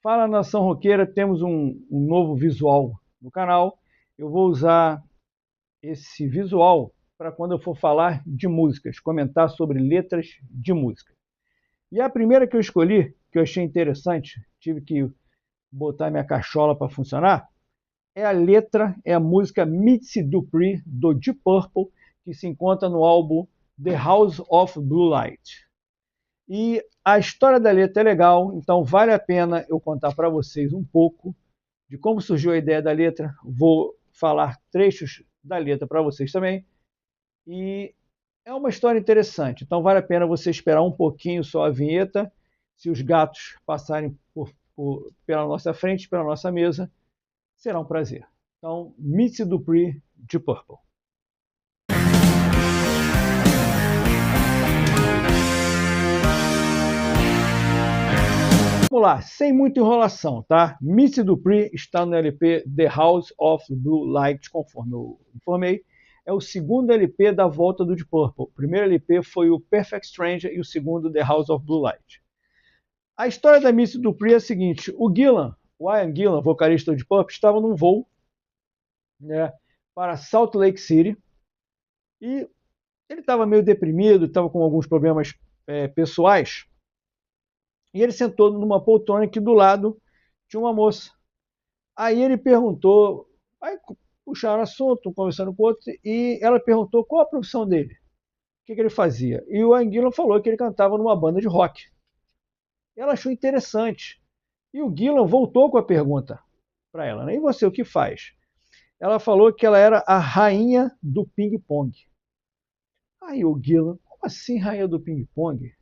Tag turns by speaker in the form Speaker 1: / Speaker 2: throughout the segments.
Speaker 1: Fala nação roqueira, temos um novo visual no canal. Eu vou usar esse visual para quando eu for falar de músicas, comentar sobre letras de música. E a primeira que eu escolhi, que eu achei interessante, tive que botar minha cachola para funcionar, é a letra, é a música Mitzi Dupree, do Deep Purple, que se encontra no álbum The House of Blue Light. E a história da letra é legal, então vale a pena eu contar para vocês um pouco de como surgiu a ideia da letra. Vou falar trechos da letra para vocês também. E é uma história interessante, então vale a pena você esperar um pouquinho só a vinheta. Se os gatos passarem pela nossa frente, pela nossa mesa, será um prazer. Então, Mitzi Dupree, de Purple. Vamos lá, sem muita enrolação, tá? Mitzi Dupree está no LP The House of Blue Light, conforme eu informei. É o segundo LP da volta do Deep Purple. O primeiro LP foi o Perfect Stranger e o segundo The House of Blue Light. A história da Mitzi Dupree é a seguinte: o Ian Gillan, vocalista do Deep Purple, estava num voo, né, para Salt Lake City e ele estava meio deprimido, estava com alguns problemas pessoais. E ele sentou numa poltrona que do lado tinha uma moça. Aí ele perguntou, aí puxaram assunto, conversando com o outro, e ela perguntou qual a profissão dele, o que ele fazia. E o Ian Gillan falou que ele cantava numa banda de rock. Ela achou interessante. E o Gillan voltou com a pergunta para ela, né? E você, o que faz? Ela falou que ela era a rainha do ping-pong. Aí o Gillan, como assim rainha do ping-pong?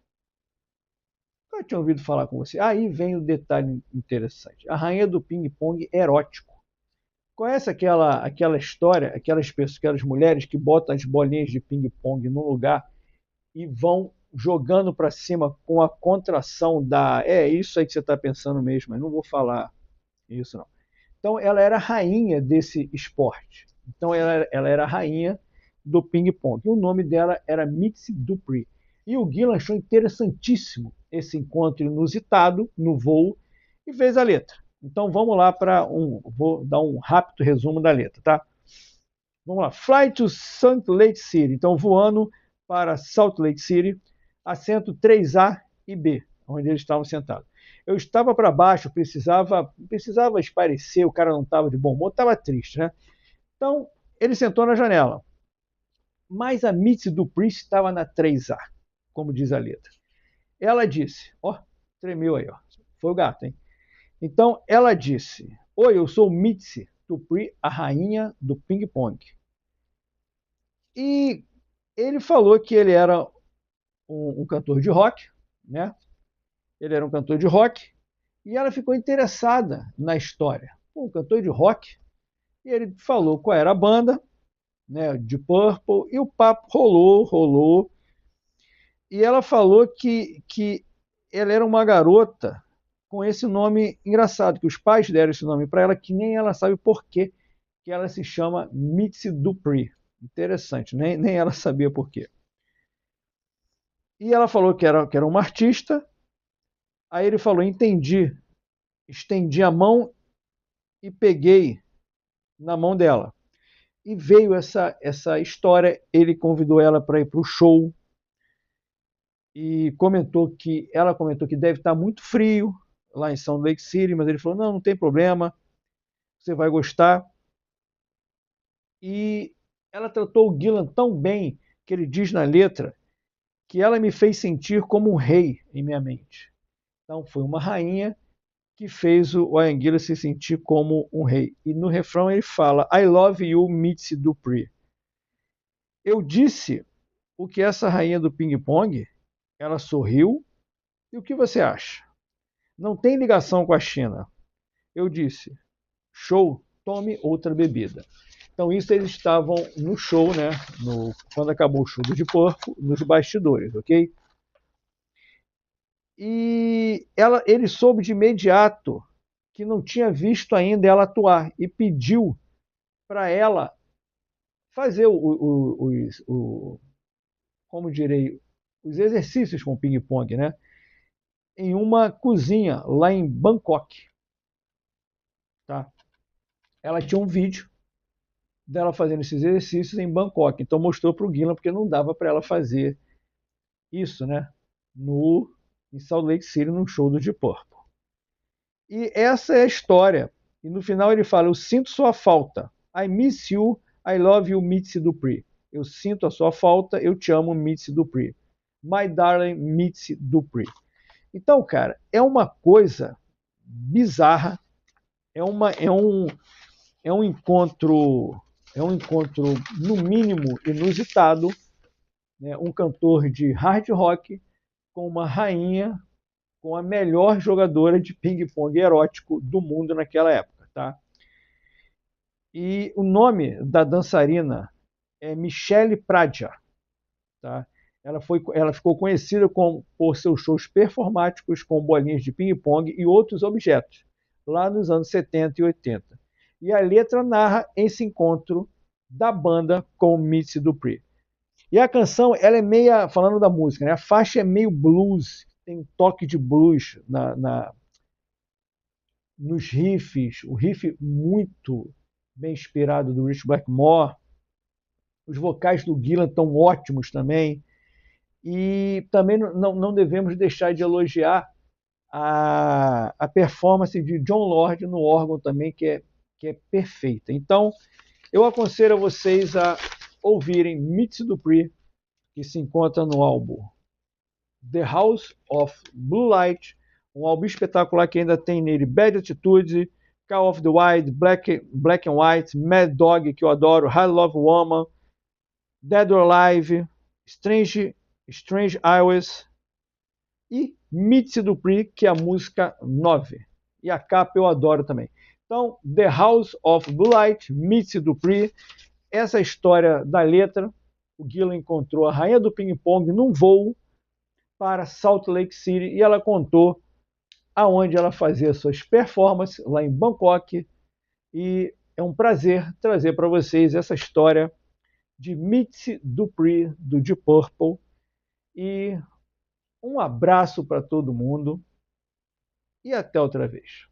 Speaker 1: Eu tinha ouvido falar com você. Aí vem o detalhe interessante. A rainha do ping-pong erótico. Conhece aquela história, aquelas mulheres que botam as bolinhas de ping-pong num lugar e vão jogando para cima com a contração da... É isso aí que você está pensando mesmo, mas não vou falar isso não. Então ela era a rainha desse esporte. Então ela era a rainha do ping-pong. E o nome dela era Mitzi Dupree. E o Gillan achou interessantíssimo esse encontro inusitado no voo e fez a letra. Então vamos lá para vou dar um rápido resumo da letra, tá? Vamos lá. Fly to Salt Lake City. Então voando para Salt Lake City, assento 3A e B, onde eles estavam sentados. Eu estava para baixo, precisava espairecer, o cara não estava de bom humor, estava triste, né? Então ele sentou na janela. Mas a Mitzi Dupree estava na 3A, como diz a letra. Ela disse, ó, tremeu aí, ó. Foi o gato, hein? Então ela disse: oi, eu sou Mitzi Dupree, a rainha do ping-pong. E ele falou que ele era um cantor de rock, né? Ele era um cantor de rock e ela ficou interessada na história. Um cantor de rock. E ele falou qual era a banda, né? De Purple, e o papo rolou. E ela falou que ela era uma garota com esse nome engraçado, que os pais deram esse nome para ela, que nem ela sabe por quê, que ela se chama Mitzi Dupree. Interessante, nem ela sabia por quê. E ela falou que era uma artista. Aí ele falou, entendi. Estendi a mão e peguei na mão dela. E veio essa história, ele convidou ela para ir para o show e ela comentou que deve estar muito frio lá em Salt Lake City, mas ele falou, não tem problema, você vai gostar. E ela tratou o Gillan tão bem, que ele diz na letra, que ela me fez sentir como um rei em minha mente. Então foi uma rainha que fez o Ian Gillan se sentir como um rei. E no refrão ele fala, I love you, Mitzi Dupree. Eu disse o que essa rainha do ping-pong, ela sorriu, e o que você acha? Não tem ligação com a China. Eu disse, show, tome outra bebida. Então isso eles estavam no show, né? Quando acabou o show do Deep Purple, nos bastidores, ok? E ele soube de imediato que não tinha visto ainda ela atuar e pediu para ela fazer como direi, os exercícios com ping-pong, né? Em uma cozinha lá em Bangkok. tá? Ela tinha um vídeo dela fazendo esses exercícios em Bangkok, então mostrou para o Gillan, porque não dava para ela fazer isso, né? Em Salt Lake City, num show do Deep Purple. E essa é a história. E no final ele fala: eu sinto sua falta. I miss you, I love you, Mitzi Dupree. Eu sinto a sua falta, eu te amo, Mitzi Dupree. My darling Mitzi Dupree. Então, cara, é uma coisa bizarra, é um encontro, no mínimo inusitado, né? Um cantor de hard rock com uma rainha, com a melhor jogadora de ping-pong erótico do mundo naquela época, tá? E o nome da dançarina é Michelle Pradja, tá? Ela ficou conhecida por seus shows performáticos com bolinhas de ping-pong e outros objetos, lá nos anos 70 e 80. E a letra narra esse encontro da banda com Mitzi Dupree. E a canção, ela é meia, falando da música, né? A faixa é meio blues, tem um toque de blues nos riffs, o riff muito bem inspirado do Rich Blackmore. Os vocais do Gillan estão ótimos também. E também não devemos deixar de elogiar a performance de Jon Lord no órgão também, que é perfeita. Então, eu aconselho a vocês a ouvirem Mitzi Dupree, que se encontra no álbum The House of Blue Light, um álbum espetacular que ainda tem nele Bad Attitude, Call of the Wild, Black and White, Mad Dog, que eu adoro, High Love Woman, Dead or Alive, Strange Hours e Mitzi Dupree, que é a música 9. E a capa eu adoro também. Então, The House of Blue Light, Mitzi Dupree, essa é a história da letra. O Gillan encontrou a rainha do ping-pong num voo para Salt Lake City e ela contou aonde ela fazia suas performances lá em Bangkok. E é um prazer trazer para vocês essa história de Mitzi Dupree, do Deep Purple. E um abraço para todo mundo e até outra vez.